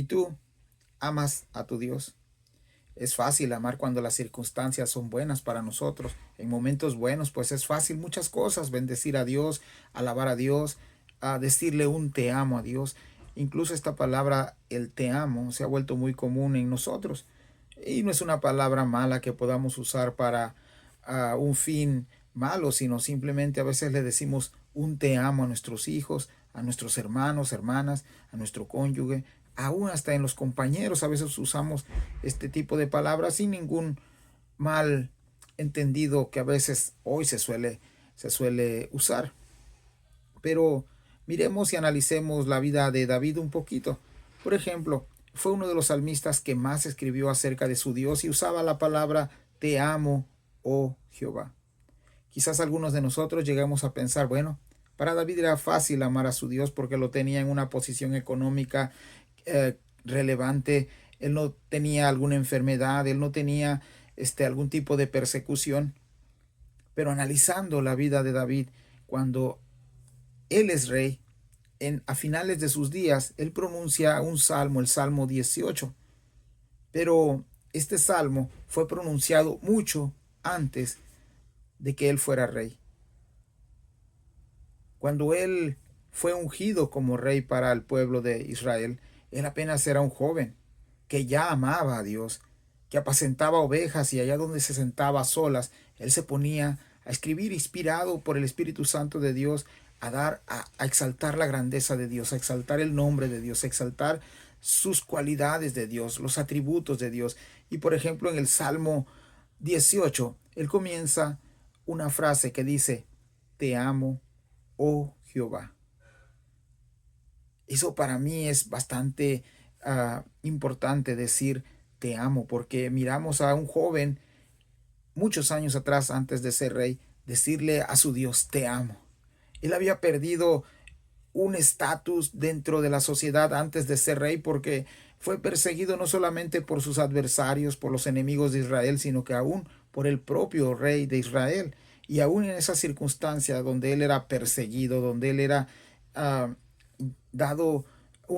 tú amas a tu Dios. Es fácil amar cuando las circunstancias son buenas para nosotros. En momentos buenos, pues es fácil muchas cosas, bendecir a Dios, alabar a Dios, a decirle un te amo a Dios. Incluso esta palabra, el te amo, se ha vuelto muy común en nosotros. Y no es una palabra mala que podamos usar para un fin malo, sino simplemente a veces le decimos un te amo a nuestros hijos, a nuestros hermanos, hermanas, a nuestro cónyuge, aún hasta en los compañeros. A veces usamos este tipo de palabras sin ningún mal entendido que a veces hoy se suele usar. Pero miremos y analicemos la vida de David un poquito. Por ejemplo, fue uno de los salmistas que más escribió acerca de su Dios y usaba la palabra te amo, oh Jehová. Quizás algunos de nosotros llegamos a pensar, bueno, para David era fácil amar a su Dios porque lo tenía en una posición económica relevante. Él no tenía alguna enfermedad, él no tenía algún tipo de persecución. Pero analizando la vida de David, cuando él es rey, a finales de sus días, él pronuncia un salmo, el Salmo 18. Pero este salmo fue pronunciado mucho antes de que él fuera rey. Cuando él fue ungido como rey para el pueblo de Israel, él apenas era un joven que ya amaba a Dios, que apacentaba ovejas y allá donde se sentaba a solas, él se ponía a escribir inspirado por el Espíritu Santo de Dios, a exaltar la grandeza de Dios, a exaltar el nombre de Dios, a exaltar sus cualidades de Dios, los atributos de Dios. Y por ejemplo, en el Salmo 18, él comienza una frase que dice, te amo, oh Jehová. Eso para mí es bastante importante decir te amo, porque miramos a un joven muchos años atrás, antes de ser rey, decirle a su Dios te amo. Él había perdido un estatus dentro de la sociedad antes de ser rey porque fue perseguido no solamente por sus adversarios, por los enemigos de Israel, sino que aún por el propio rey de Israel. Y aún en esa circunstancia donde él era perseguido, donde él era uh, dado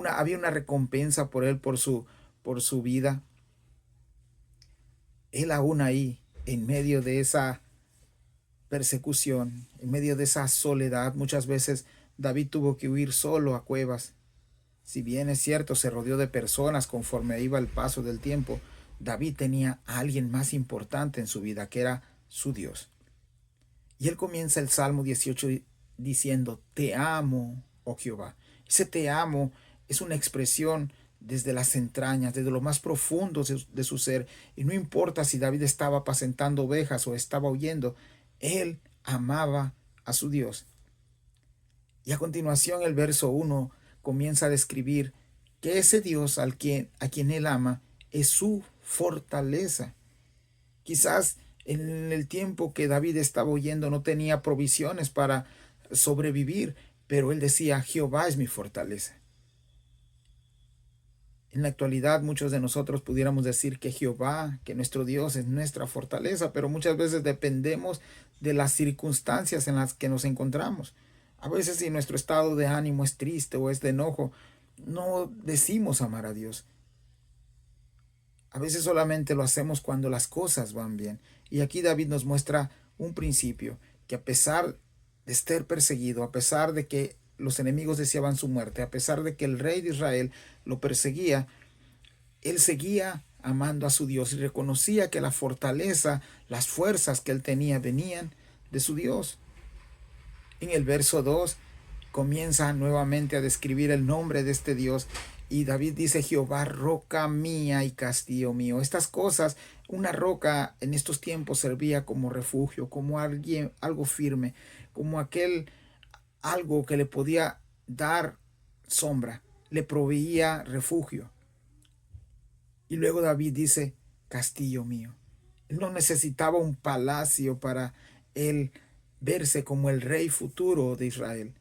había una recompensa por él, por su vida, él aún ahí, en medio de esa persecución, en medio de esa soledad, muchas veces David tuvo que huir solo a cuevas. Si bien es cierto, se rodeó de personas conforme iba el paso del tiempo, David tenía a alguien más importante en su vida, que era su Dios. Y él comienza el Salmo 18 diciendo, te amo, oh Jehová. Ese te amo es una expresión desde las entrañas, desde lo más profundo de su ser. Y no importa si David estaba apacentando ovejas o estaba huyendo, él amaba a su Dios. Y a continuación el verso 1 comienza a describir que ese Dios a quien él ama es su fortaleza. Quizás en el tiempo que David estaba huyendo no tenía provisiones para sobrevivir, pero él decía, Jehová es mi fortaleza. En la actualidad muchos de nosotros pudiéramos decir que Jehová, que nuestro Dios es nuestra fortaleza, pero muchas veces dependemos de las circunstancias en las que nos encontramos. A veces si nuestro estado de ánimo es triste o es de enojo, no decimos amar a Dios. A veces solamente lo hacemos cuando las cosas van bien. Y aquí David nos muestra un principio, que a pesar de estar perseguido, a pesar de que los enemigos deseaban su muerte, a pesar de que el rey de Israel lo perseguía, él seguía amando a su Dios y reconocía que la fortaleza, las fuerzas que él tenía venían de su Dios. En el verso 2 comienza nuevamente a describir el nombre de este Dios y David dice, Jehová, roca mía y castillo mío. Estas cosas, una roca en estos tiempos servía como refugio, como algo firme, como algo que le podía dar sombra, le proveía refugio. Y luego David dice, castillo mío. Él no necesitaba un palacio para él verse como el rey futuro de Israel.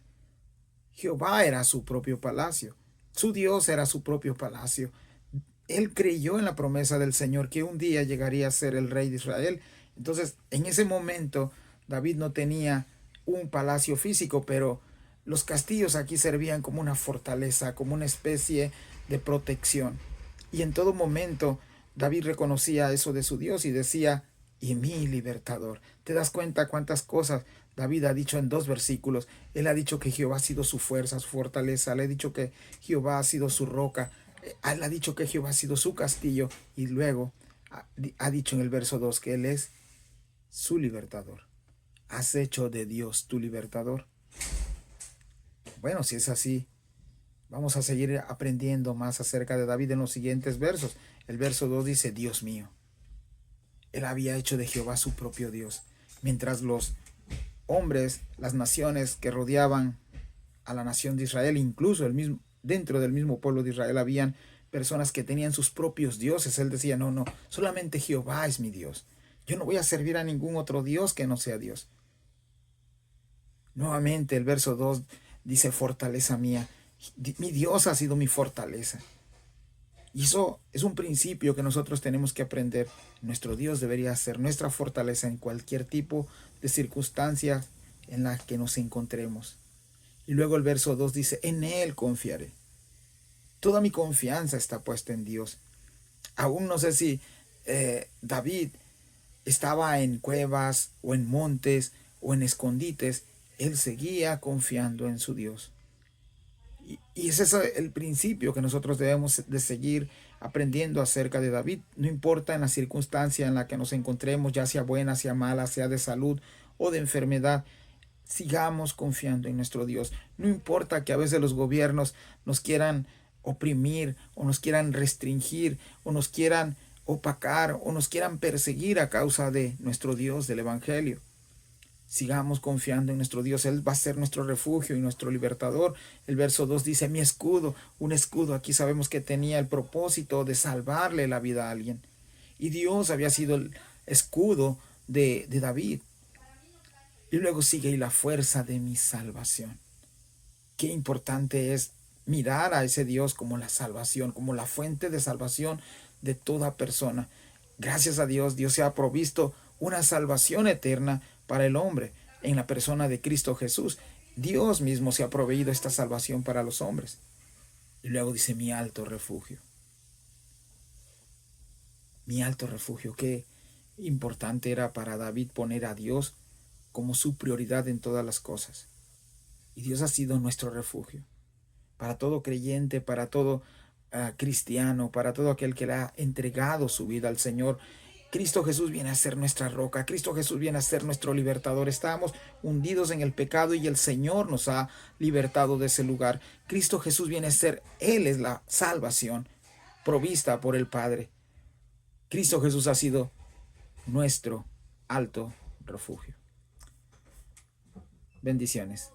Jehová era su propio palacio. Su Dios era su propio palacio. Él creyó en la promesa del Señor que un día llegaría a ser el rey de Israel. Entonces, en ese momento, David no tenía un palacio físico, pero los castillos aquí servían como una fortaleza, como una especie de protección. Y en todo momento David reconocía eso de su Dios y decía, y mi libertador. ¿Te das cuenta cuántas cosas David ha dicho en 2 versículos? Él ha dicho que Jehová ha sido su fuerza, su fortaleza. Le ha dicho que Jehová ha sido su roca. Él ha dicho que Jehová ha sido su castillo. Y luego ha dicho en el verso 2 que Él es su libertador. ¿Has hecho de Dios tu libertador? Bueno, si es así, vamos a seguir aprendiendo más acerca de David en los siguientes versos. El verso 2 dice, Dios mío. Él había hecho de Jehová su propio Dios. Mientras los hombres, las naciones que rodeaban a la nación de Israel, incluso dentro del mismo pueblo de Israel, habían personas que tenían sus propios dioses. Él decía, no, solamente Jehová es mi Dios. Yo no voy a servir a ningún otro Dios que no sea Dios. Nuevamente el verso 2 dice, fortaleza mía. Mi Dios ha sido mi fortaleza. Y eso es un principio que nosotros tenemos que aprender. Nuestro Dios debería ser nuestra fortaleza en cualquier tipo de circunstancia en la que nos encontremos. Y luego el verso 2 dice, en Él confiaré. Toda mi confianza está puesta en Dios. Aún no sé si David estaba en cuevas o en montes o en escondites. Él seguía confiando en su Dios. Y ese es el principio que nosotros debemos de seguir aprendiendo acerca de David. No importa en la circunstancia en la que nos encontremos, ya sea buena, sea mala, sea de salud o de enfermedad, sigamos confiando en nuestro Dios. No importa que a veces los gobiernos nos quieran oprimir o nos quieran restringir o nos quieran opacar o nos quieran perseguir a causa de nuestro Dios, del Evangelio. Sigamos confiando en nuestro Dios. Él va a ser nuestro refugio y nuestro libertador. El verso 2 dice, mi escudo. Un escudo aquí sabemos que tenía el propósito de salvarle la vida a alguien. Y Dios había sido el escudo de David. Y luego sigue, y la fuerza de mi salvación. Qué importante es mirar a ese Dios como la salvación, como la fuente de salvación de toda persona. Gracias a Dios, Dios se ha provisto una salvación eterna para el hombre en la persona de Cristo Jesús. Dios mismo se ha proveído esta salvación para los hombres. Y luego dice, mi alto refugio. Mi alto refugio. Qué importante era para David poner a Dios como su prioridad en todas las cosas. Y Dios ha sido nuestro refugio. Para todo creyente, para todo cristiano, para todo aquel que le ha entregado su vida al Señor. Cristo Jesús viene a ser nuestra roca. Cristo Jesús viene a ser nuestro libertador. Estábamos hundidos en el pecado y el Señor nos ha libertado de ese lugar. Cristo Jesús viene a ser, Él es la salvación provista por el Padre. Cristo Jesús ha sido nuestro alto refugio. Bendiciones.